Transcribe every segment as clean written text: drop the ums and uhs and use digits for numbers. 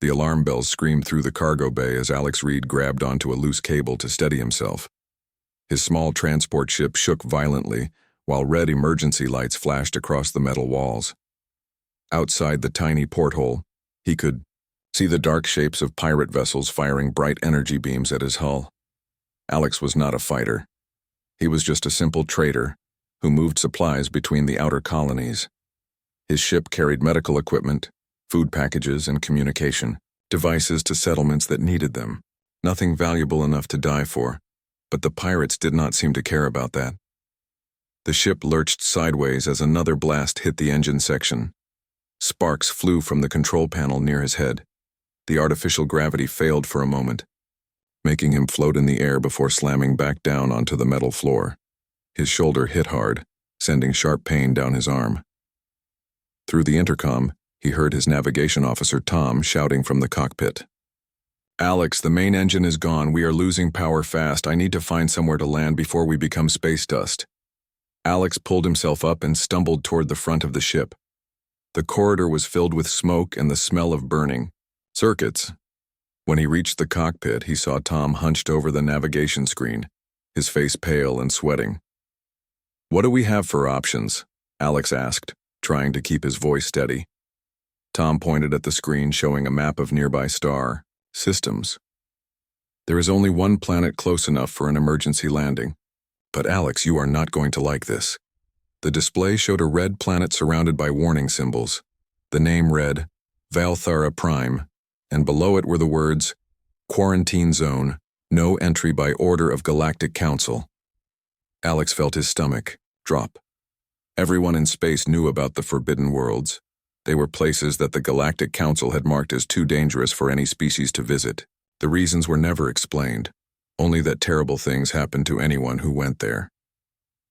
The alarm bells screamed through the cargo bay as Alex Reed grabbed onto a loose cable to steady himself. His small transport ship shook violently, while red emergency lights flashed across the metal walls. Outside the tiny porthole, he could see the dark shapes of pirate vessels firing bright energy beams at his hull. Alex was not a fighter. He was just a simple trader who moved supplies between the outer colonies. His ship carried medical equipment, food packages, and communication devices to settlements that needed them. Nothing valuable enough to die for, but the pirates did not seem to care about that. The ship lurched sideways as another blast hit the engine section. Sparks flew from the control panel near his head. The artificial gravity failed for a moment, making him float in the air before slamming back down onto the metal floor. His shoulder hit hard, sending sharp pain down his arm. Through the intercom, he heard his navigation officer Tom shouting from the cockpit. "Alex, the main engine is gone. We are losing power fast. I need to find somewhere to land before we become space dust." Alex pulled himself up and stumbled toward the front of the ship. The corridor was filled with smoke and the smell of burning circuits. When he reached the cockpit, he saw Tom hunched over the navigation screen, his face pale and sweating. "What do we have for options?" Alex asked, trying to keep his voice steady. Tom pointed at the screen showing a map of nearby star systems. "There is only one planet close enough for an emergency landing. But Alex, you are not going to like this." The display showed a red planet surrounded by warning symbols. The name read, Valthara Prime, and below it were the words, Quarantine Zone, no entry by order of Galactic Council. Alex felt his stomach drop. Everyone in space knew about the Forbidden Worlds. They were places that the Galactic Council had marked as too dangerous for any species to visit. The reasons were never explained, only that terrible things happened to anyone who went there.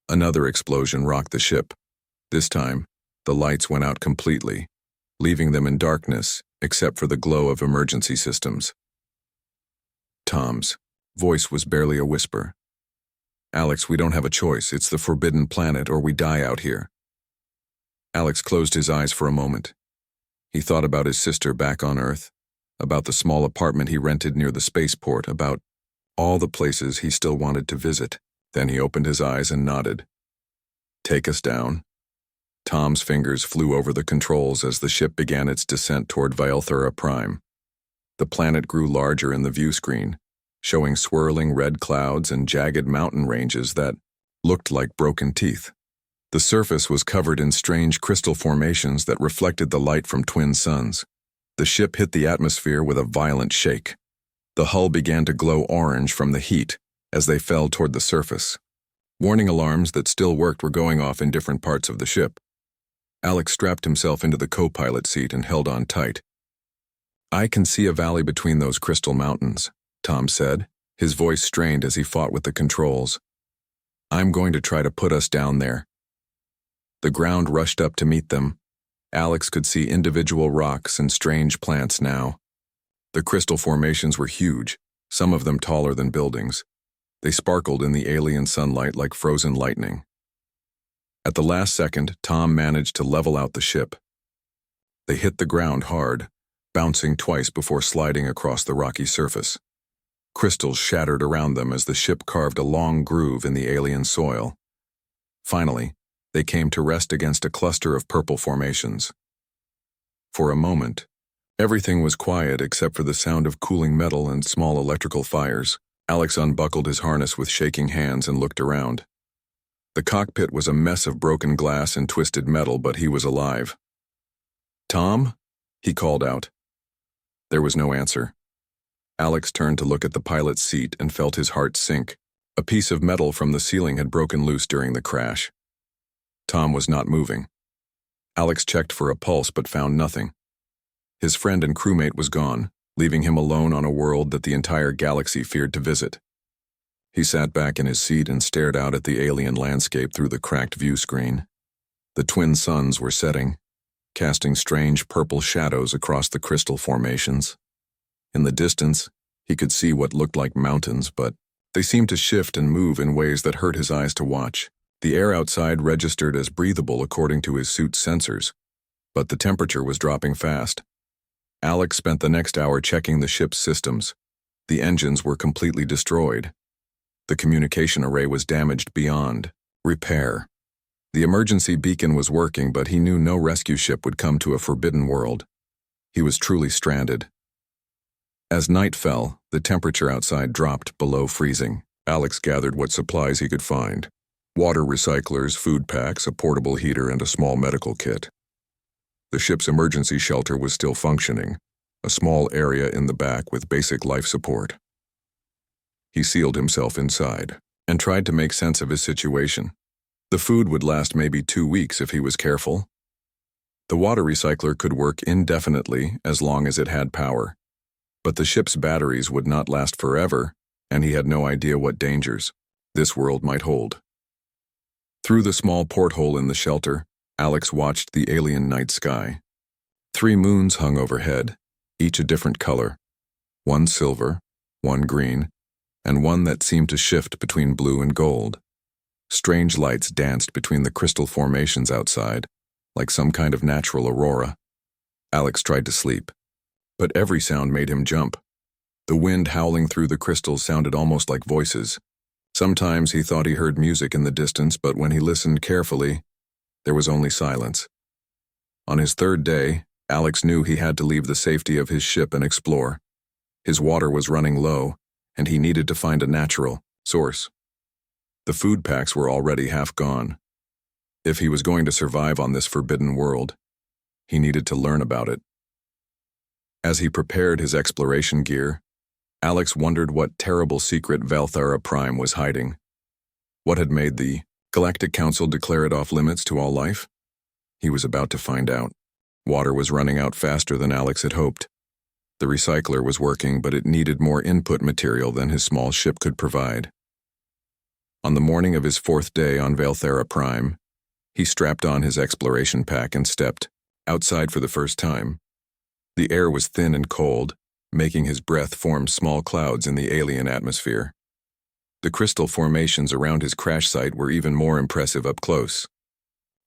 Another explosion rocked the ship. This time, the lights went out completely, leaving them in darkness except for the glow of emergency systems. Tom's voice was barely a whisper. "Alex, we don't have a choice. It's the Forbidden Planet or we die out here." Alex closed his eyes for a moment. He thought about his sister back on Earth, about the small apartment he rented near the spaceport, about all the places he still wanted to visit. Then he opened his eyes and nodded. "Take us down." Tom's fingers flew over the controls as the ship began its descent toward Valthara Prime. The planet grew larger in the view screen, showing swirling red clouds and jagged mountain ranges that looked like broken teeth. The surface was covered in strange crystal formations that reflected the light from twin suns. The ship hit the atmosphere with a violent shake. The hull began to glow orange from the heat as they fell toward the surface. Warning alarms that still worked were going off in different parts of the ship. Alex strapped himself into the co-pilot seat and held on tight. "I can see a valley between those crystal mountains," Tom said, his voice strained as he fought with the controls. "I'm going to try to put us down there." The ground rushed up to meet them. Alex could see individual rocks and strange plants now. The crystal formations were huge, some of them taller than buildings. They sparkled in the alien sunlight like frozen lightning. At the last second, Tom managed to level out the ship. They hit the ground hard, bouncing twice before sliding across the rocky surface. Crystals shattered around them as the ship carved a long groove in the alien soil. Finally, they came to rest against a cluster of purple formations. For a moment, everything was quiet except for the sound of cooling metal and small electrical fires. Alex unbuckled his harness with shaking hands and looked around. The cockpit was a mess of broken glass and twisted metal, but he was alive. "Tom?" he called out. There was no answer. Alex turned to look at the pilot's seat and felt his heart sink. A piece of metal from the ceiling had broken loose during the crash. Tom was not moving. Alex checked for a pulse but found nothing. His friend and crewmate was gone, leaving him alone on a world that the entire galaxy feared to visit. He sat back in his seat and stared out at the alien landscape through the cracked view screen. The twin suns were setting, casting strange purple shadows across the crystal formations. In the distance, he could see what looked like mountains, but they seemed to shift and move in ways that hurt his eyes to watch. The air outside registered as breathable according to his suit's sensors, but the temperature was dropping fast. Alex spent the next hour checking the ship's systems. The engines were completely destroyed. The communication array was damaged beyond repair. The emergency beacon was working, but he knew no rescue ship would come to a forbidden world. He was truly stranded. As night fell, the temperature outside dropped below freezing. Alex gathered what supplies he could find: water recyclers, food packs, a portable heater, and a small medical kit. The ship's emergency shelter was still functioning, a small area in the back with basic life support. He sealed himself inside and tried to make sense of his situation. The food would last maybe 2 weeks if he was careful. The water recycler could work indefinitely as long as it had power. But the ship's batteries would not last forever, and he had no idea what dangers this world might hold. Through the small porthole in the shelter, Alex watched the alien night sky. 3 moons hung overhead, each a different color: one silver, one green, and one that seemed to shift between blue and gold. Strange lights danced between the crystal formations outside, like some kind of natural aurora. Alex tried to sleep, but every sound made him jump. The wind howling through the crystals sounded almost like voices. Sometimes he thought he heard music in the distance, but when he listened carefully, there was only silence. On his 3rd day, Alex knew he had to leave the safety of his ship and explore. His water was running low, and he needed to find a natural source. The food packs were already half gone. If he was going to survive on this forbidden world, he needed to learn about it. As he prepared his exploration gear, Alex wondered what terrible secret Valthara Prime was hiding. What had made the Galactic Council declare it off limits to all life? He was about to find out. Water was running out faster than Alex had hoped. The recycler was working, but it needed more input material than his small ship could provide. On the morning of his 4th day on Valthara Prime, he strapped on his exploration pack and stepped outside for the first time. The air was thin and cold, making his breath form small clouds in the alien atmosphere. The crystal formations around his crash site were even more impressive up close.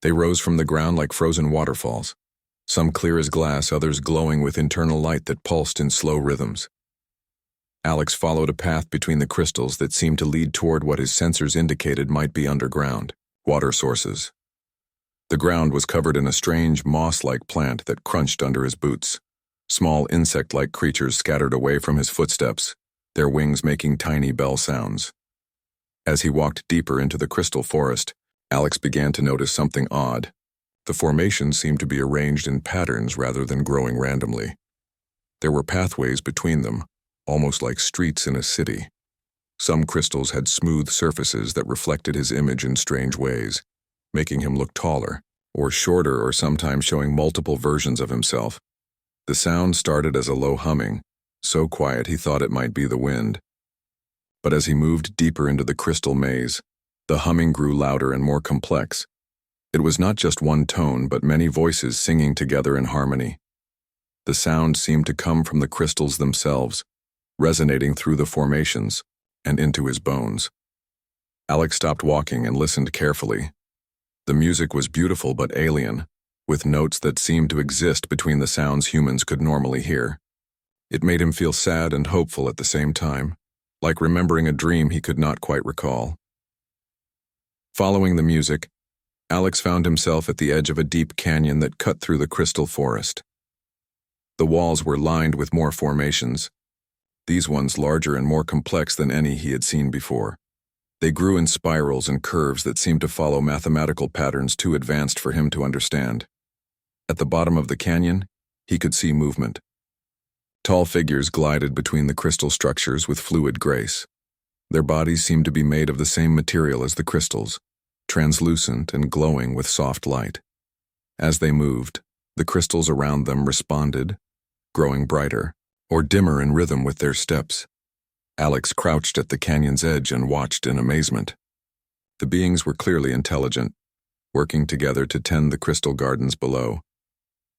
They rose from the ground like frozen waterfalls, some clear as glass, others glowing with internal light that pulsed in slow rhythms. Alex followed a path between the crystals that seemed to lead toward what his sensors indicated might be underground water sources. The ground was covered in a strange moss-like plant that crunched under his boots. Small insect-like creatures scattered away from his footsteps, their wings making tiny bell sounds. As he walked deeper into the crystal forest, Alex began to notice something odd. The formations seemed to be arranged in patterns rather than growing randomly. There were pathways between them, almost like streets in a city. Some crystals had smooth surfaces that reflected his image in strange ways, making him look taller, or shorter, or sometimes showing multiple versions of himself. The sound started as a low humming, so quiet he thought it might be the wind. But as he moved deeper into the crystal maze, the humming grew louder and more complex. It was not just one tone, but many voices singing together in harmony. The sound seemed to come from the crystals themselves, resonating through the formations and into his bones. Alex stopped walking and listened carefully. The music was beautiful but alien, with notes that seemed to exist between the sounds humans could normally hear. It made him feel sad and hopeful at the same time, like remembering a dream he could not quite recall. Following the music, Alex found himself at the edge of a deep canyon that cut through the crystal forest. The walls were lined with more formations, these ones larger and more complex than any he had seen before. They grew in spirals and curves that seemed to follow mathematical patterns too advanced for him to understand. At the bottom of the canyon, he could see movement. Tall figures glided between the crystal structures with fluid grace. Their bodies seemed to be made of the same material as the crystals, translucent and glowing with soft light. As they moved, the crystals around them responded, growing brighter or dimmer in rhythm with their steps. Alex crouched at the canyon's edge and watched in amazement. The beings were clearly intelligent, working together to tend the crystal gardens below.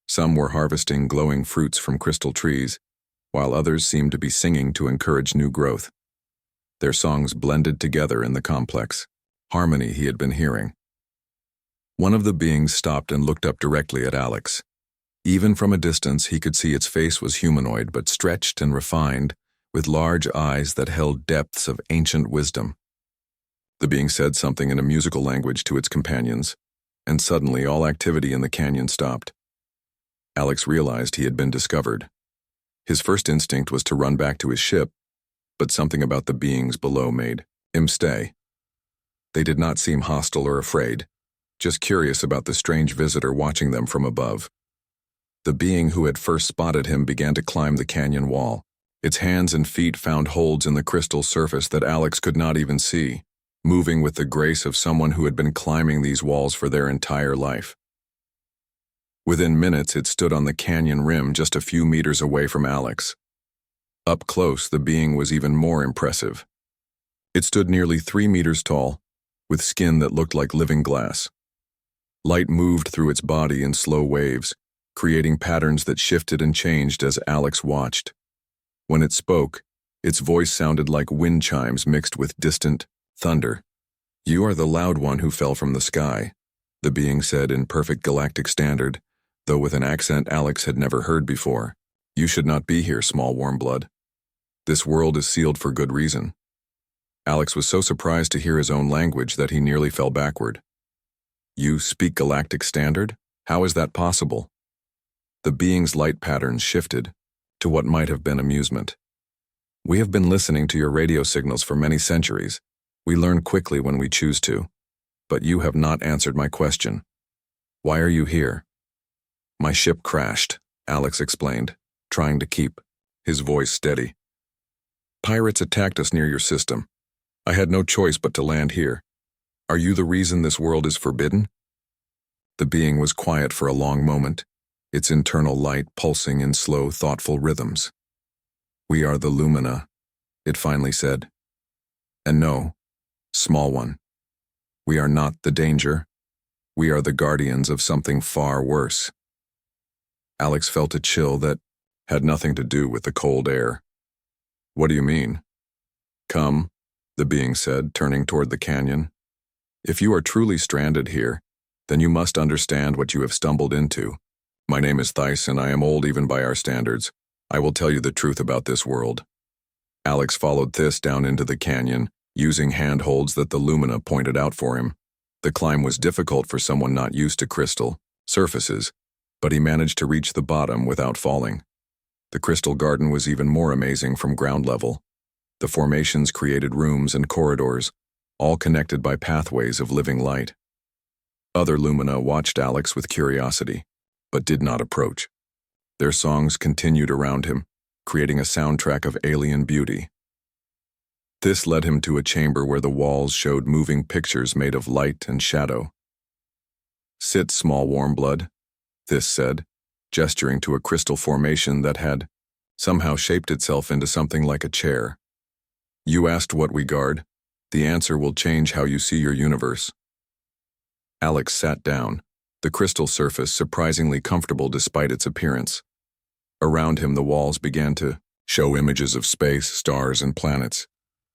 Some were harvesting glowing fruits from crystal trees, while others seemed to be singing to encourage new growth. Their songs blended together in the complex harmony he had been hearing. One of the beings stopped and looked up directly at Alex. Even from a distance, he could see its face was humanoid but stretched and refined, with large eyes that held depths of ancient wisdom. The being said something in a musical language to its companions, and suddenly all activity in the canyon stopped. Alex realized he had been discovered. His first instinct was to run back to his ship, but something about the beings below made him stay. They did not seem hostile or afraid, just curious about the strange visitor watching them from above. The being who had first spotted him began to climb the canyon wall. Its hands and feet found holds in the crystal surface that Alex could not even see, moving with the grace of someone who had been climbing these walls for their entire life. Within minutes, it stood on the canyon rim just a few meters away from Alex. Up close, the being was even more impressive. It stood nearly 3 meters tall, with skin that looked like living glass. Light moved through its body in slow waves, creating patterns that shifted and changed as Alex watched. When it spoke, its voice sounded like wind chimes mixed with distant thunder. "You are the loud one who fell from the sky," the being said in perfect galactic standard, though with an accent Alex had never heard before. "You should not be here, small warm blood. This world is sealed for good reason." Alex was so surprised to hear his own language that he nearly fell backward. "You speak galactic standard? How is that possible?" The being's light patterns shifted to what might have been amusement. "We have been listening to your radio signals for many centuries. We learn quickly when we choose to. But you have not answered my question. Why are you here?" "My ship crashed," Alex explained, trying to keep his voice steady. "Pirates attacked us near your system. I had no choice but to land here. Are you the reason this world is forbidden?" The being was quiet for a long moment, its internal light pulsing in slow, thoughtful rhythms. "We are the Lumina," it finally said. "And no, small one, we are not the danger. We are the guardians of something far worse." Alex felt a chill that had nothing to do with the cold air. "What do you mean?" "Come," the being said, turning toward the canyon. "If you are truly stranded here, then you must understand what you have stumbled into. My name is Thys, and I am old even by our standards. I will tell you the truth about this world." Alex followed Thys down into the canyon, using handholds that the Lumina pointed out for him. The climb was difficult for someone not used to crystal surfaces, but he managed to reach the bottom without falling. The crystal garden was even more amazing from ground level. The formations created rooms and corridors, all connected by pathways of living light. Other Lumina watched Alex with curiosity, but did not approach. Their songs continued around him, creating a soundtrack of alien beauty. This led him to a chamber where the walls showed moving pictures made of light and shadow. "Sit, small warm blood," this said, gesturing to a crystal formation that had somehow shaped itself into something like a chair. "You asked what we guard. The answer will change how you see your universe." Alex sat down, the crystal surface surprisingly comfortable despite its appearance. Around him, the walls began to show images of space, stars, and planets.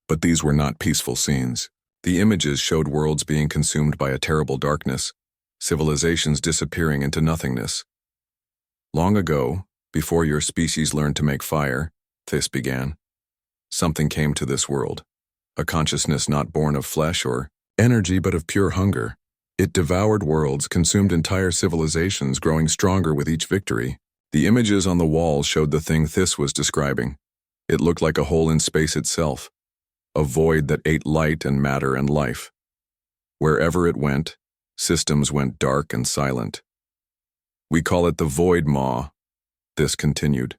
But these were not peaceful scenes. The images showed worlds being consumed by a terrible darkness, civilizations disappearing into nothingness. "Long ago, before your species learned to make fire," Thys began, "something came to this world, a consciousness not born of flesh or energy but of pure hunger. It devoured worlds, consumed entire civilizations, growing stronger with each victory." The images on the wall showed the thing Thys was describing. It looked like a hole in space itself, a void that ate light and matter and life. Wherever it went, systems went dark and silent. "We call it the Void Maw," Thys continued.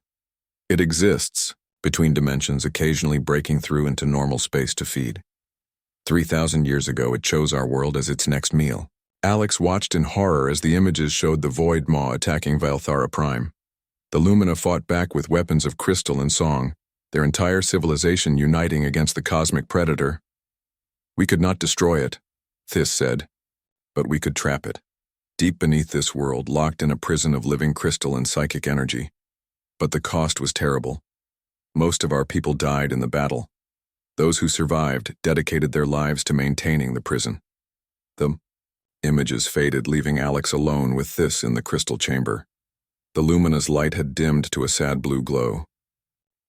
"It exists between dimensions, occasionally breaking through into normal space to feed. 3,000 years ago, it chose our world as its next meal." Alex watched in horror as the images showed the Void Maw attacking Valthara Prime. The Lumina fought back with weapons of crystal and song, their entire civilization uniting against the cosmic predator. "We could not destroy it," Thys said, "but we could trap it. Deep beneath this world, locked in a prison of living crystal and psychic energy. But the cost was terrible. Most of our people died in the battle. Those who survived dedicated their lives to maintaining the prison." The images faded, leaving Alex alone with Thys in the crystal chamber. The luminous light had dimmed to a sad blue glow.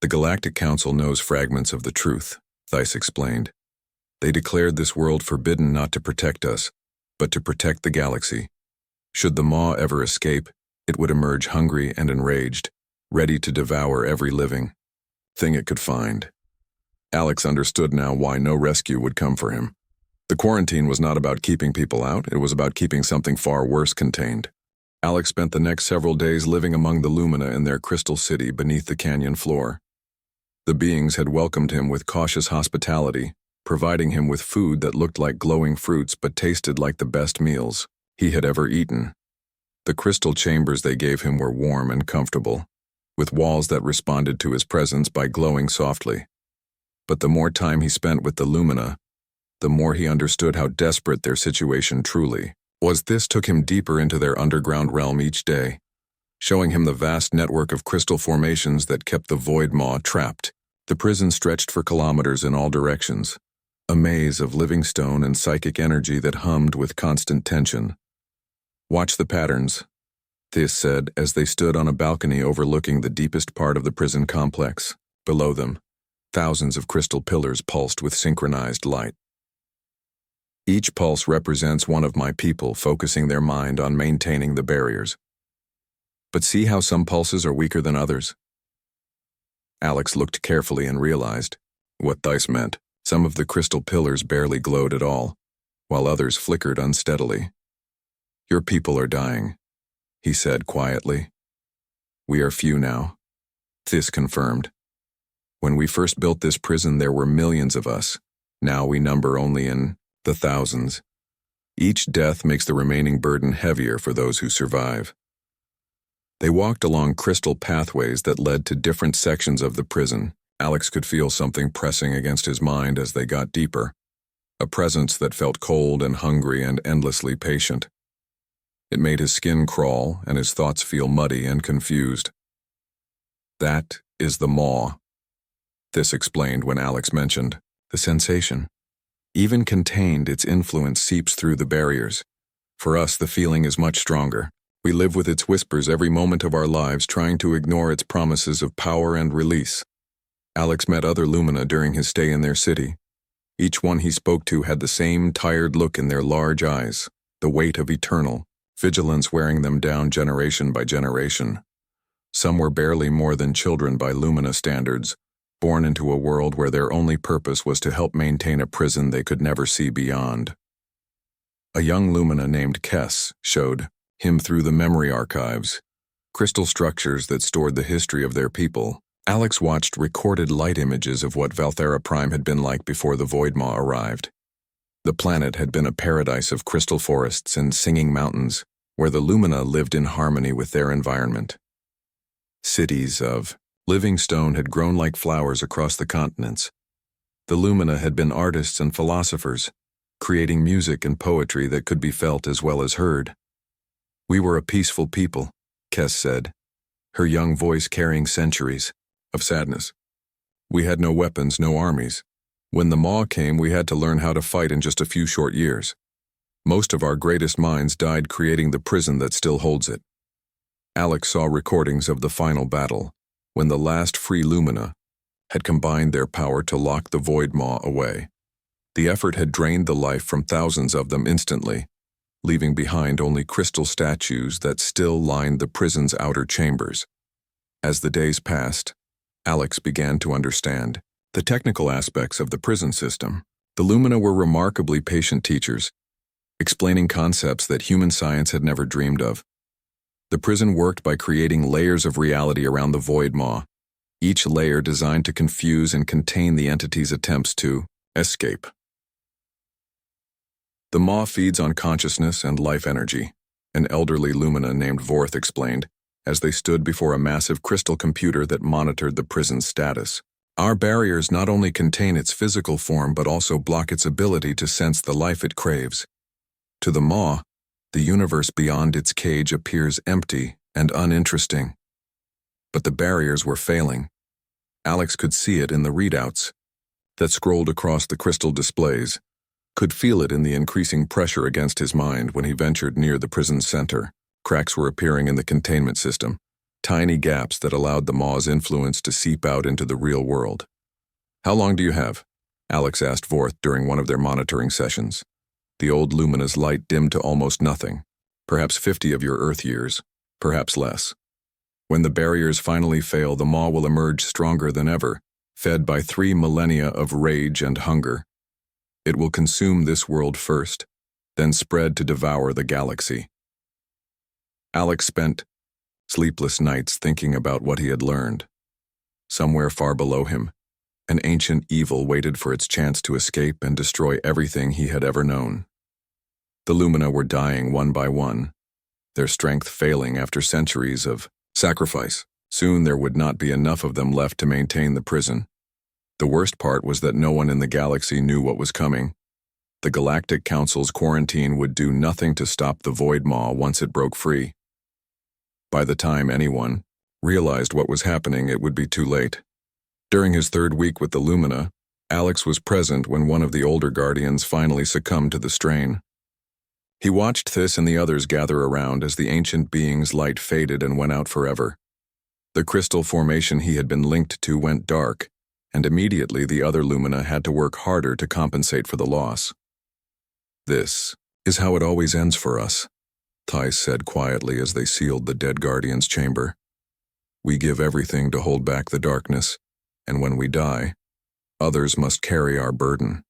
"The Galactic Council knows fragments of the truth," Theiss explained. "They declared this world forbidden not to protect us, but to protect the galaxy. Should the Maw ever escape, it would emerge hungry and enraged, ready to devour every living thing it could find." Alex understood now why no rescue would come for him. The quarantine was not about keeping people out, it was about keeping something far worse contained. Alex spent the next several days living among the Lumina in their crystal city beneath the canyon floor. The beings had welcomed him with cautious hospitality, providing him with food that looked like glowing fruits but tasted like the best meals he had ever eaten. The crystal chambers they gave him were warm and comfortable, with walls that responded to his presence by glowing softly. But the more time he spent with the Lumina, the more he understood how desperate their situation truly was. This took him deeper into their underground realm each day, showing him the vast network of crystal formations that kept the Void Maw trapped. The prison stretched for kilometers in all directions, a maze of living stone and psychic energy that hummed with constant tension. "Watch the patterns," Theiss said as they stood on a balcony overlooking the deepest part of the prison complex. Below them, thousands of crystal pillars pulsed with synchronized light. "Each pulse represents one of my people focusing their mind on maintaining the barriers. But see how some pulses are weaker than others?" Alex looked carefully and realized what Theiss meant. Some of the crystal pillars barely glowed at all, while others flickered unsteadily. "Your people are dying," he said quietly. "We are few now," Theiss confirmed. "When we first built this prison there were millions of us. Now we number only in the thousands. Each death makes the remaining burden heavier for those who survive." They walked along crystal pathways that led to different sections of the prison. Alex could feel something pressing against his mind as they got deeper, a presence that felt cold and hungry and endlessly patient. It made his skin crawl and his thoughts feel muddy and confused. "That is the Maw," Theiss explained when Alex mentioned the sensation. "Even contained, its influence seeps through the barriers. For us, the feeling is much stronger. We live with its whispers every moment of our lives, trying to ignore its promises of power and release." Alex met other Lumina during his stay in their city. Each one he spoke to had the same tired look in their large eyes, the weight of eternal vigilance wearing them down generation by generation. Some were barely more than children by Lumina standards, born into a world where their only purpose was to help maintain a prison they could never see beyond. A young Lumina named Kess showed him through the memory archives, crystal structures that stored the history of their people. Alex watched recorded light images of what Valthera Prime had been like before the Void Maw arrived. The planet had been a paradise of crystal forests and singing mountains, where the Lumina lived in harmony with their environment. Cities of living stone had grown like flowers across the continents. The Lumina had been artists and philosophers, creating music and poetry that could be felt as well as heard. "We were a peaceful people," Kess said, her young voice carrying centuries of sadness. "We had no weapons, no armies. When the Maw came, we had to learn how to fight in just a few short years. Most of our greatest minds died creating the prison that still holds it." Alex saw recordings of the final battle, when the last free Lumina had combined their power to lock the Void Maw away. The effort had drained the life from thousands of them instantly, leaving behind only crystal statues that still lined the prison's outer chambers. As the days passed, Alex began to understand the technical aspects of the prison system. The Lumina were remarkably patient teachers, explaining concepts that human science had never dreamed of. The prison worked by creating layers of reality around the Void Maw, each layer designed to confuse and contain the entity's attempts to escape. "The Maw feeds on consciousness and life energy," an elderly Lumina named Vorth explained, as they stood before a massive crystal computer that monitored the prison's status. "Our barriers not only contain its physical form but also block its ability to sense the life it craves. To the Maw, the universe beyond its cage appears empty and uninteresting. But the barriers were failing. Alex could see it in the readouts that scrolled across the crystal displays, could feel it in the increasing pressure against his mind when he ventured near the prison's center. Cracks were appearing in the containment system, tiny gaps that allowed the Maw's influence to seep out into the real world. "How long do you have?" Alex asked Vorth during one of their monitoring sessions. The old Lumina's light dimmed to almost nothing, perhaps 50 of your Earth years, perhaps less. When the barriers finally fail, the Maw will emerge stronger than ever, fed by 3 millennia of rage and hunger. It will consume this world first, then spread to devour the galaxy. Alex spent sleepless nights thinking about what he had learned. Somewhere far below him, an ancient evil waited for its chance to escape and destroy everything he had ever known. The Lumina were dying one by one, their strength failing after centuries of sacrifice. Soon there would not be enough of them left to maintain the prison. The worst part was that no one in the galaxy knew what was coming. The Galactic Council's quarantine would do nothing to stop the Void Maw once it broke free. By the time anyone realized what was happening, it would be too late. During his 3rd week with the Lumina, Alex was present when one of the older Guardians finally succumbed to the strain. He watched this and the others gather around as the ancient being's light faded and went out forever. The crystal formation he had been linked to went dark, and immediately the other Lumina had to work harder to compensate for the loss. "This is how it always ends for us," Thais said quietly as they sealed the dead Guardian's chamber. "We give everything to hold back the darkness, and when we die, others must carry our burden."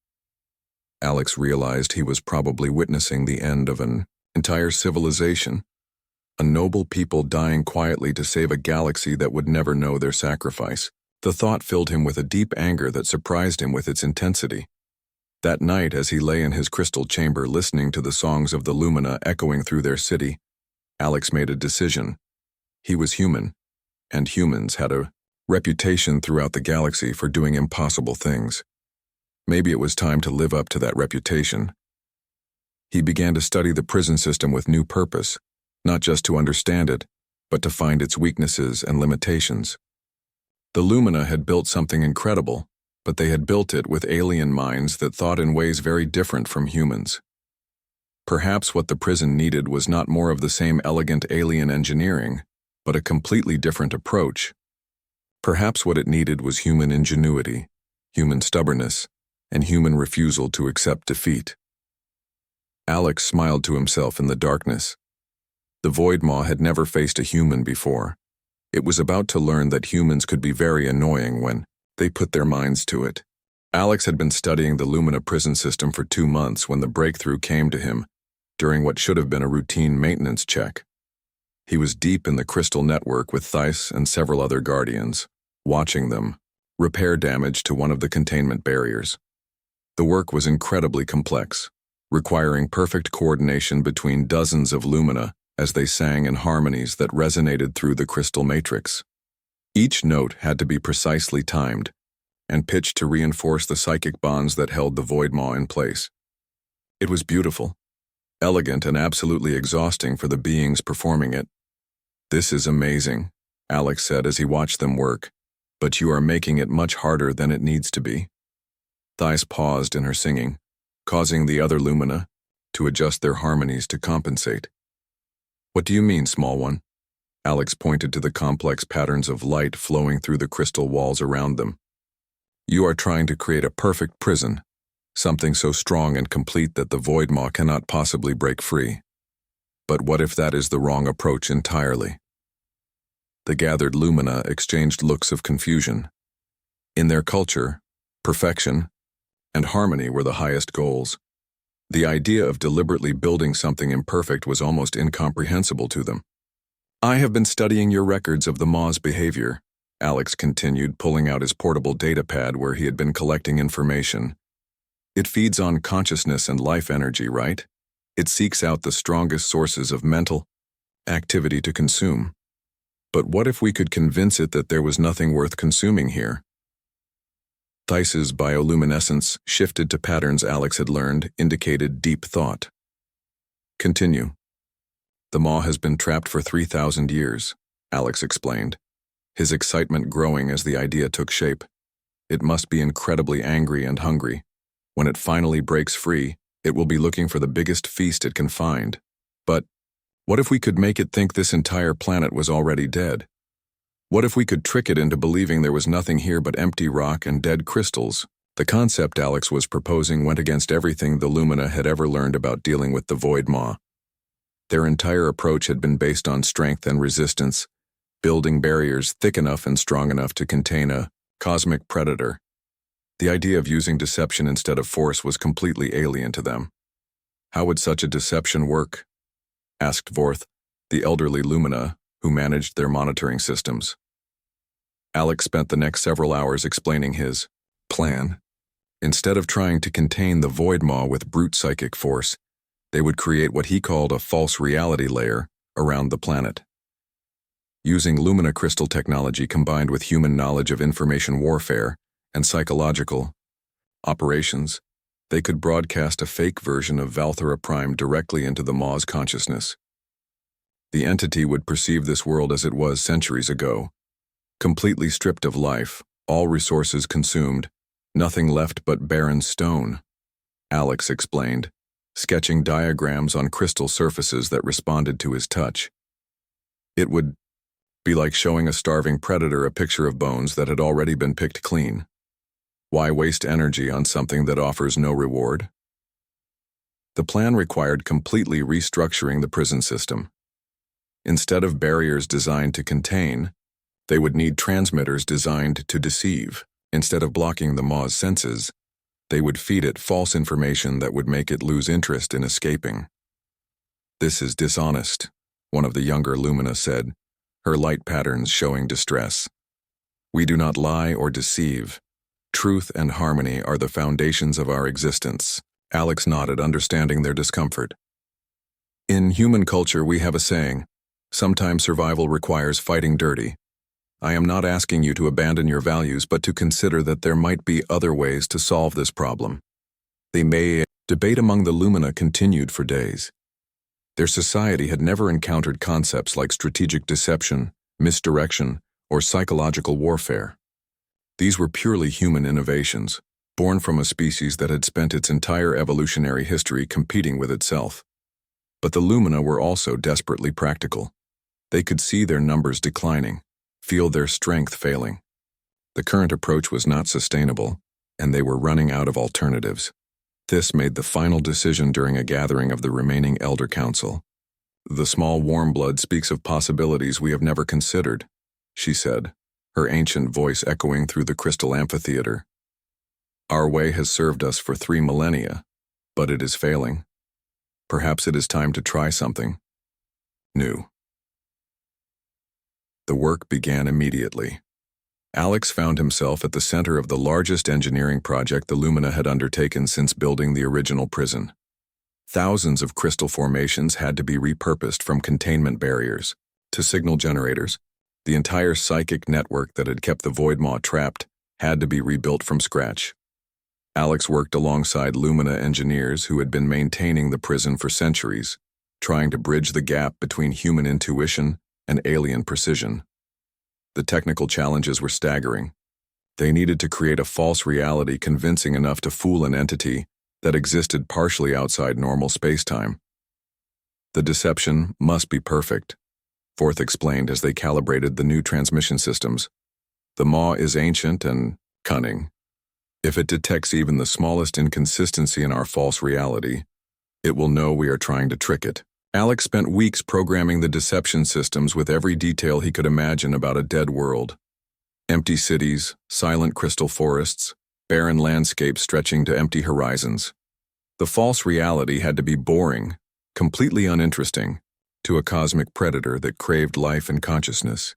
Alex realized he was probably witnessing the end of an entire civilization, a noble people dying quietly to save a galaxy that would never know their sacrifice. The thought filled him with a deep anger that surprised him with its intensity. That night, as he lay in his crystal chamber listening to the songs of the Lumina echoing through their city, Alex made a decision. He was human, and humans had a reputation throughout the galaxy for doing impossible things. Maybe it was time to live up to that reputation. He began to study the prison system with new purpose, not just to understand it, but to find its weaknesses and limitations. The Lumina had built something incredible, but they had built it with alien minds that thought in ways very different from humans. Perhaps what the prison needed was not more of the same elegant alien engineering, but a completely different approach. Perhaps what it needed was human ingenuity, human stubbornness, and human refusal to accept defeat. Alex smiled to himself in the darkness. The Void Maw had never faced a human before. It was about to learn that humans could be very annoying when they put their minds to it. Alex had been studying the Lumina prison system for 2 months when the breakthrough came to him during what should have been a routine maintenance check. He was deep in the crystal network with Thais and several other Guardians, watching them repair damage to one of the containment barriers. The work was incredibly complex, requiring perfect coordination between dozens of Lumina as they sang in harmonies that resonated through the crystal matrix. Each note had to be precisely timed and pitched to reinforce the psychic bonds that held the Void Maw in place. It was beautiful, elegant, and absolutely exhausting for the beings performing it. "This is amazing," Alex said as he watched them work, "but you are making it much harder than it needs to be." Thais paused in her singing, causing the other Lumina to adjust their harmonies to compensate. "What do you mean, small one?" Alex pointed to the complex patterns of light flowing through the crystal walls around them. "You are trying to create a perfect prison, something so strong and complete that the Void Maw cannot possibly break free. But what if that is the wrong approach entirely?" The gathered Lumina exchanged looks of confusion. In their culture, perfection and harmony were the highest goals. The idea of deliberately building something imperfect was almost incomprehensible to them. "I have been studying your records of the Maw's behavior," Alex continued, pulling out his portable data pad where he had been collecting information. "It feeds on consciousness and life energy, right? It seeks out the strongest sources of mental activity to consume. But what if we could convince it that there was nothing worth consuming here?" Theis's bioluminescence shifted to patterns Alex had learned, indicated deep thought. "Continue." "The Maw has been trapped for 3,000 years, Alex explained, his excitement growing as the idea took shape. "It must be incredibly angry and hungry. When it finally breaks free, it will be looking for the biggest feast it can find. But what if we could make it think this entire planet was already dead? What if we could trick it into believing there was nothing here but empty rock and dead crystals? The concept Alex was proposing went against everything the Lumina had ever learned about dealing with the Void Maw. Their entire approach had been based on strength and resistance, building barriers thick enough and strong enough to contain a cosmic predator. The idea of using deception instead of force was completely alien to them. How would such a deception work? Asked Vorth, the elderly Lumina, who managed their monitoring systems. Alex spent the next several hours explaining his plan. Instead of trying to contain the Void Maw with brute psychic force, they would create what he called a false reality layer around the planet. Using Lumina crystal technology combined with human knowledge of information warfare and psychological operations, they could broadcast a fake version of Valthera Prime directly into the Maw's consciousness. The entity would perceive this world as it was centuries ago, completely stripped of life, all resources consumed, nothing left but barren stone, Alex explained, sketching diagrams on crystal surfaces that responded to his touch. It would be like showing a starving predator a picture of bones that had already been picked clean. Why waste energy on something that offers no reward? The plan required completely restructuring the prison system. Instead of barriers designed to contain, they would need transmitters designed to deceive. Instead of blocking the Maw's senses, they would feed it false information that would make it lose interest in escaping. "This is dishonest," one of the younger Lumina said, her light patterns showing distress. "We do not lie or deceive. Truth and harmony are the foundations of our existence." Alex nodded, understanding their discomfort. "In human culture, we have a saying, sometimes survival requires fighting dirty. I am not asking you to abandon your values, but to consider that there might be other ways to solve this problem." Debate among the Lumina continued for days. Their society had never encountered concepts like strategic deception, misdirection, or psychological warfare. These were purely human innovations, born from a species that had spent its entire evolutionary history competing with itself. But the Lumina were also desperately practical. They could see their numbers declining, feel their strength failing. The current approach was not sustainable, and they were running out of alternatives. This made the final decision during a gathering of the remaining Elder Council. "The small warm blood speaks of possibilities we have never considered," she said, her ancient voice echoing through the crystal amphitheater. "Our way has served us for 3 millennia, but it is failing. Perhaps it is time to try something new." The work began immediately. Alex found himself at the center of the largest engineering project the Lumina had undertaken since building the original prison. Thousands of crystal formations had to be repurposed, from containment barriers to signal generators. The entire psychic network that had kept the Void Maw trapped had to be rebuilt from scratch. Alex worked alongside Lumina engineers who had been maintaining the prison for centuries, trying to bridge the gap between human intuition and alien precision. The technical challenges were staggering. They needed to create a false reality convincing enough to fool an entity that existed partially outside normal space-time. "The deception must be perfect," Vorth explained as they calibrated the new transmission systems. "The Maw is ancient and cunning. If it detects even the smallest inconsistency in our false reality, it will know we are trying to trick it." Alex spent weeks programming the deception systems with every detail he could imagine about a dead world. Empty cities, silent crystal forests, barren landscapes stretching to empty horizons. The false reality had to be boring, completely uninteresting, to a cosmic predator that craved life and consciousness.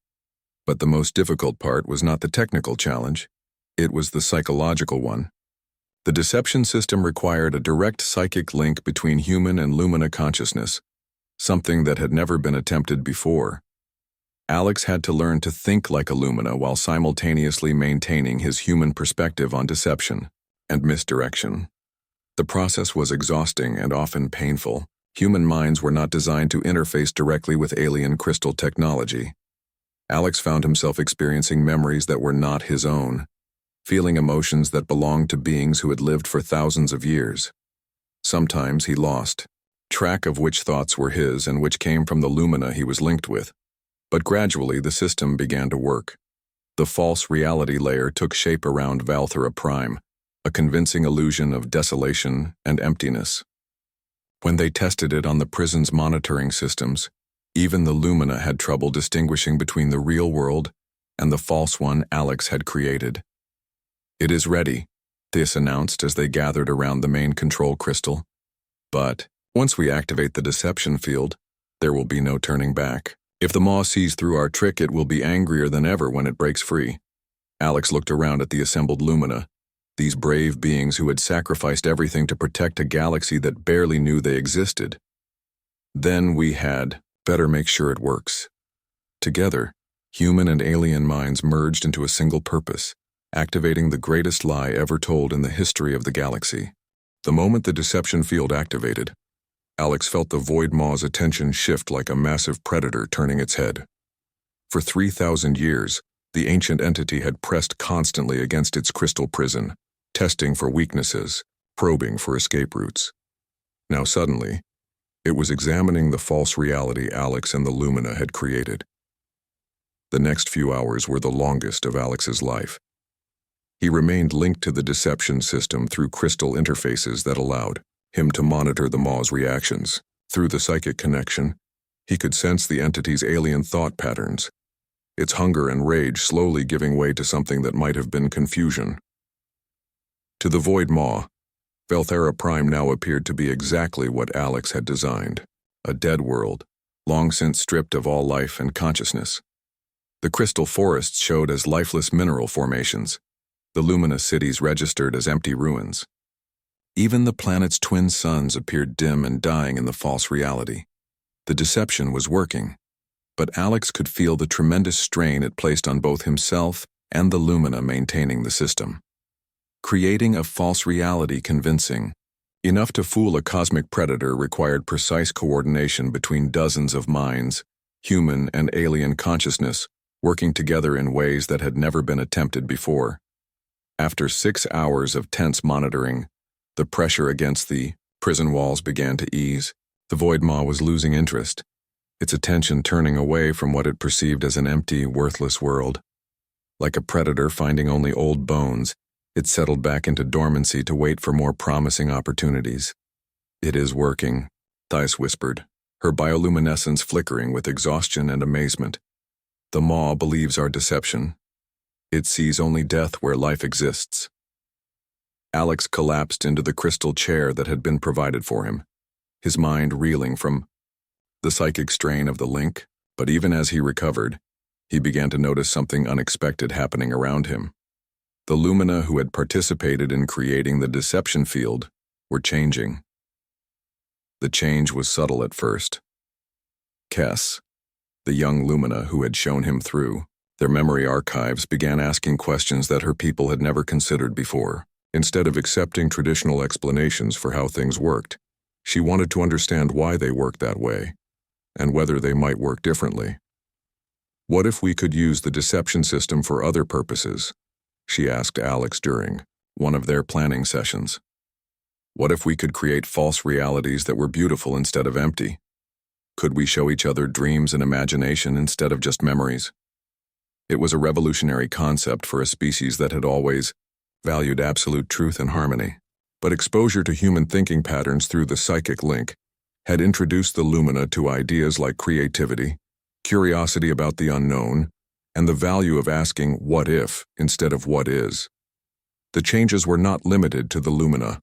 But the most difficult part was not the technical challenge, it was the psychological one. The deception system required a direct psychic link between human and Lumina consciousness, something that had never been attempted before. Alex had to learn to think like a Lumina while simultaneously maintaining his human perspective on deception and misdirection. The process was exhausting and often painful. Human minds were not designed to interface directly with alien crystal technology. Alex found himself experiencing memories that were not his own, feeling emotions that belonged to beings who had lived for thousands of years. Sometimes he lost track of which thoughts were his and which came from the Lumina he was linked with. But gradually the system began to work. The false reality layer took shape around Valthera Prime, a convincing illusion of desolation and emptiness. When they tested it on the prison's monitoring systems, even the Lumina had trouble distinguishing between the real world and the false one Alex had created. "It is ready," this announced as they gathered around the main control crystal. "But once we activate the deception field, there will be no turning back. If the Maw sees through our trick, it will be angrier than ever when it breaks free." Alex looked around at the assembled Lumina, these brave beings who had sacrificed everything to protect a galaxy that barely knew they existed. "Then we had better make sure it works." Together, human and alien minds merged into a single purpose, activating the greatest lie ever told in the history of the galaxy. The moment the deception field activated, Alex felt the Void Maw's attention shift like a massive predator turning its head. For 3,000 years, the ancient entity had pressed constantly against its crystal prison, testing for weaknesses, probing for escape routes. Now suddenly, it was examining the false reality Alex and the Lumina had created. The next few hours were the longest of Alex's life. He remained linked to the deception system through crystal interfaces that allowed him to monitor the Maw's reactions. Through the psychic connection, he could sense the entity's alien thought patterns, its hunger and rage slowly giving way to something that might have been confusion. To the Void Maw, Valthera Prime now appeared to be exactly what Alex had designed, a dead world, long since stripped of all life and consciousness. The crystal forests showed as lifeless mineral formations, the luminous cities registered as empty ruins. Even the planet's twin suns appeared dim and dying in the false reality. The deception was working, but Alex could feel the tremendous strain it placed on both himself and the Lumina maintaining the system. Creating a false reality convincing enough to fool a cosmic predator required precise coordination between dozens of minds, human and alien consciousness, working together in ways that had never been attempted before. After 6 hours of tense monitoring, the pressure against the prison walls began to ease. The Void Maw was losing interest, its attention turning away from what it perceived as an empty, worthless world. Like a predator finding only old bones, it settled back into dormancy to wait for more promising opportunities. "It is working," Thais whispered, her bioluminescence flickering with exhaustion and amazement. "The Maw believes our deception. It sees only death where life exists." Alex collapsed into the crystal chair that had been provided for him, his mind reeling from the psychic strain of the link, but even as he recovered, he began to notice something unexpected happening around him. The Lumina who had participated in creating the deception field were changing. The change was subtle at first. Kess, the young Lumina who had shown him through their memory archives, began asking questions that her people had never considered before. Instead of accepting traditional explanations for how things worked, she wanted to understand why they worked that way, and whether they might work differently. "What if we could use the deception system for other purposes?" she asked Alex during one of their planning sessions. "What if we could create false realities that were beautiful instead of empty? Could we show each other dreams and imagination instead of just memories?" It was a revolutionary concept for a species that had always valued absolute truth and harmony. But exposure to human thinking patterns through the psychic link had introduced the Lumina to ideas like creativity, curiosity about the unknown, and the value of asking what if instead of what is. The changes were not limited to the Lumina.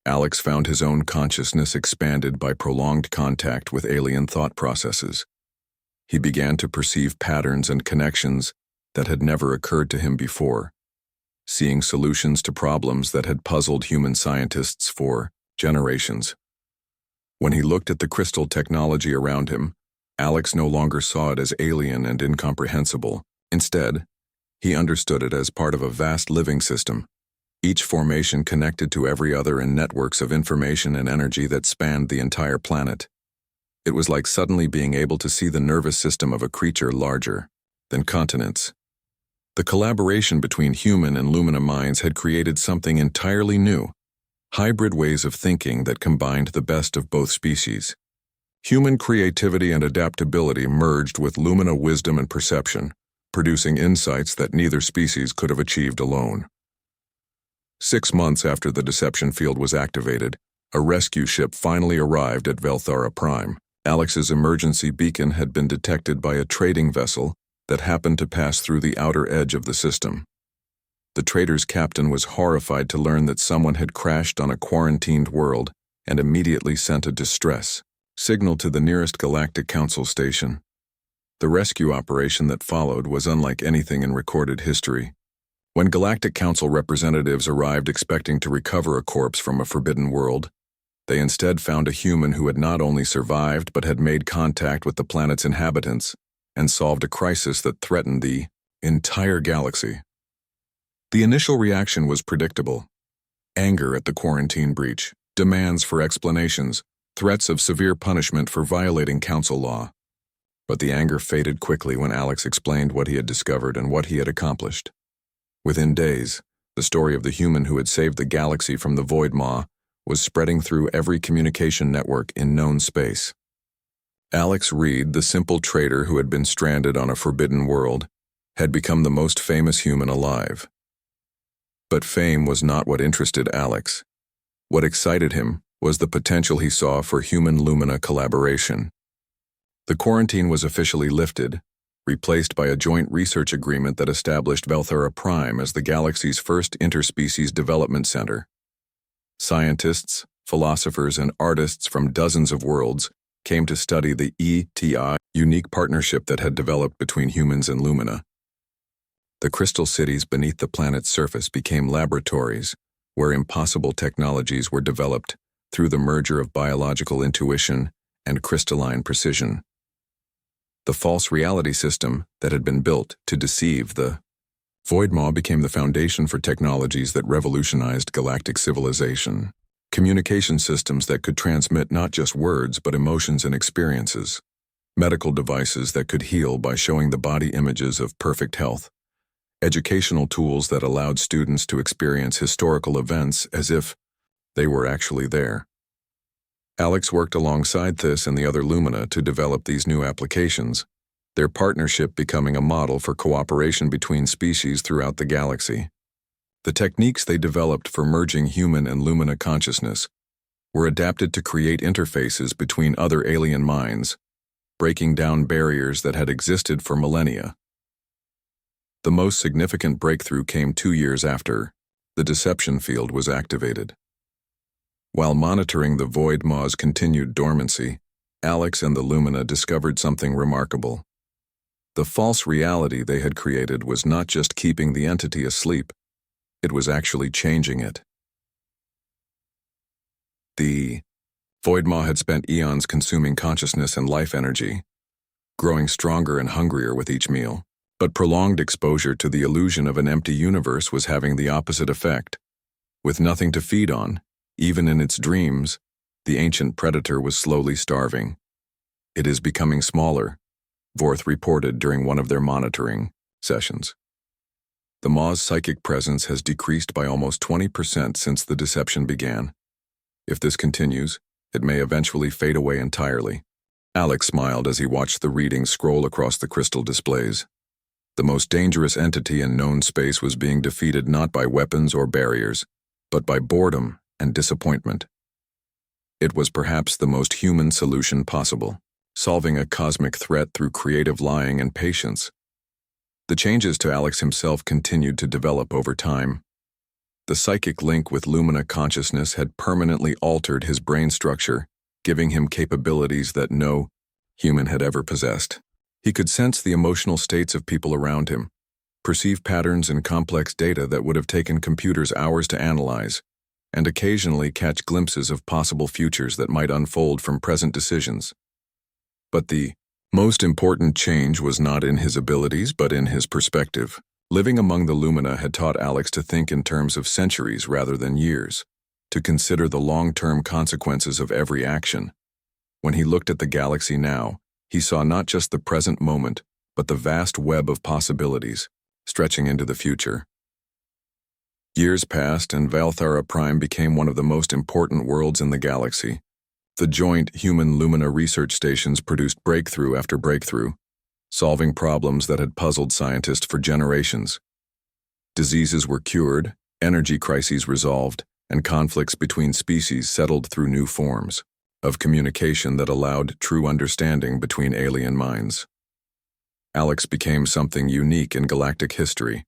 Alex found his own consciousness expanded by prolonged contact with alien thought processes. He began to perceive patterns and connections that had never occurred to him before, seeing solutions to problems that had puzzled human scientists for generations. When he looked at the crystal technology around him, Alex no longer saw it as alien and incomprehensible. Instead, he understood it as part of a vast living system, each formation connected to every other in networks of information and energy that spanned the entire planet. It was like suddenly being able to see the nervous system of a creature larger than continents. The collaboration between human and Lumina minds had created something entirely new, hybrid ways of thinking that combined the best of both species. Human creativity and adaptability merged with Lumina wisdom and perception, producing insights that neither species could have achieved alone. 6 months after the deception field was activated, a rescue ship finally arrived at Velthara Prime. Alex's emergency beacon had been detected by a trading vessel that happened to pass through the outer edge of the system. The trader's captain was horrified to learn that someone had crashed on a quarantined world and immediately sent a distress signal to the nearest Galactic Council station. The rescue operation that followed was unlike anything in recorded history. When Galactic Council representatives arrived expecting to recover a corpse from a forbidden world, they instead found a human who had not only survived but had made contact with the planet's inhabitants and solved a crisis that threatened the entire galaxy. The initial reaction was predictable: anger at the quarantine breach, demands for explanations, threats of severe punishment for violating council law. But the anger faded quickly when Alex explained what he had discovered and what he had accomplished. Within days, the story of the human who had saved the galaxy from the Void Maw was spreading through every communication network in known space. Alex Reed, the simple trader who had been stranded on a forbidden world, had become the most famous human alive. But fame was not what interested Alex. What excited him was the potential he saw for human-Lumina collaboration. The quarantine was officially lifted, replaced by a joint research agreement that established Velthara Prime as the galaxy's first interspecies development center. Scientists, philosophers, and artists from dozens of worlds came to study the ETI unique partnership that had developed between humans and Lumina. The crystal cities beneath the planet's surface became laboratories where impossible technologies were developed through the merger of biological intuition and crystalline precision. The false reality system that had been built to deceive the Void Maw became the foundation for technologies that revolutionized galactic civilization. Communication systems that could transmit not just words but emotions and experiences. Medical devices that could heal by showing the body images of perfect health. Educational tools that allowed students to experience historical events as if they were actually there. Alex worked alongside this and the other Lumina to develop these new applications, their partnership becoming a model for cooperation between species throughout the galaxy. The techniques they developed for merging human and Lumina consciousness were adapted to create interfaces between other alien minds, breaking down barriers that had existed for millennia. The most significant breakthrough came 2 years after the deception field was activated. While monitoring the Void Maw's continued dormancy, Alex and the Lumina discovered something remarkable. The false reality they had created was not just keeping the entity asleep, it was actually changing it. The Void Maw had spent eons consuming consciousness and life energy, growing stronger and hungrier with each meal. But prolonged exposure to the illusion of an empty universe was having the opposite effect. With nothing to feed on, even in its dreams, the ancient predator was slowly starving. "It is becoming smaller," Vorth reported during one of their monitoring sessions. "The Maw's psychic presence has decreased by almost 20% since the deception began. If this continues, it may eventually fade away entirely." Alex smiled as he watched the readings scroll across the crystal displays. The most dangerous entity in known space was being defeated not by weapons or barriers, but by boredom and disappointment. It was perhaps the most human solution possible, solving a cosmic threat through creative lying and patience. The changes to Alex himself continued to develop over time. The psychic link with Lumina consciousness had permanently altered his brain structure, giving him capabilities that no human had ever possessed. He could sense the emotional states of people around him, perceive patterns in complex data that would have taken computers hours to analyze, and occasionally catch glimpses of possible futures that might unfold from present decisions. But the most important change was not in his abilities but in his perspective. Living among the Lumina had taught Alex to think in terms of centuries rather than years, to consider the long-term consequences of every action. When he looked at the galaxy now, he saw not just the present moment, but the vast web of possibilities, stretching into the future. Years passed and Velthara Prime became one of the most important worlds in the galaxy. The joint human-Lumina research stations produced breakthrough after breakthrough, solving problems that had puzzled scientists for generations. Diseases were cured, energy crises resolved, and conflicts between species settled through new forms of communication that allowed true understanding between alien minds. Alex became something unique in galactic history,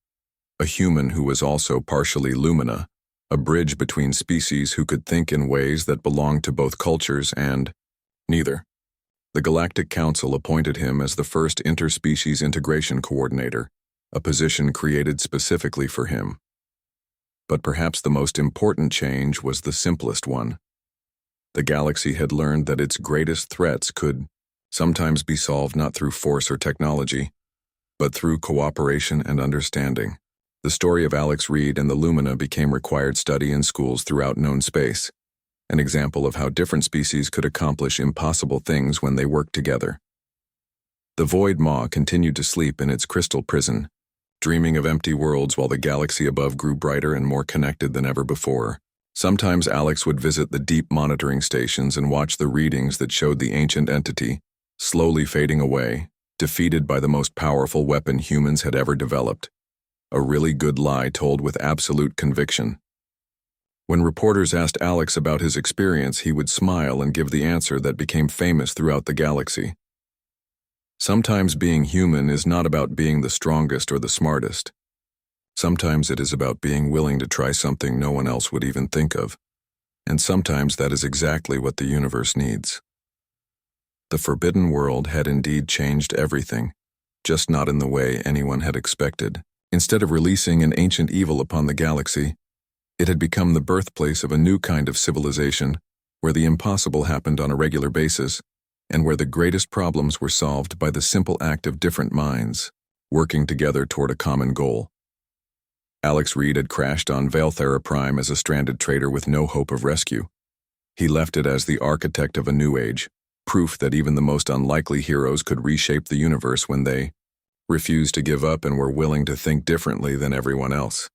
a human who was also partially Lumina, a bridge between species who could think in ways that belonged to both cultures and neither. The Galactic Council appointed him as the first interspecies integration coordinator, a position created specifically for him. But perhaps the most important change was the simplest one. The galaxy had learned that its greatest threats could sometimes be solved not through force or technology, but through cooperation and understanding. The story of Alex Reed and the Lumina became required study in schools throughout known space, an example of how different species could accomplish impossible things when they worked together. The Void Maw continued to sleep in its crystal prison, dreaming of empty worlds while the galaxy above grew brighter and more connected than ever before. Sometimes Alex would visit the deep monitoring stations and watch the readings that showed the ancient entity, slowly fading away, defeated by the most powerful weapon humans had ever developed. A really good lie told with absolute conviction. When reporters asked Alex about his experience, he would smile and give the answer that became famous throughout the galaxy. Sometimes being human is not about being the strongest or the smartest. Sometimes it is about being willing to try something no one else would even think of. And sometimes that is exactly what the universe needs. The Forbidden World had indeed changed everything, just not in the way anyone had expected. Instead of releasing an ancient evil upon the galaxy, it had become the birthplace of a new kind of civilization, where the impossible happened on a regular basis, and where the greatest problems were solved by the simple act of different minds, working together toward a common goal. Alex Reed had crashed on Valthera Prime as a stranded trader with no hope of rescue. He left it as the architect of a new age, proof that even the most unlikely heroes could reshape the universe when they refused to give up and were willing to think differently than everyone else.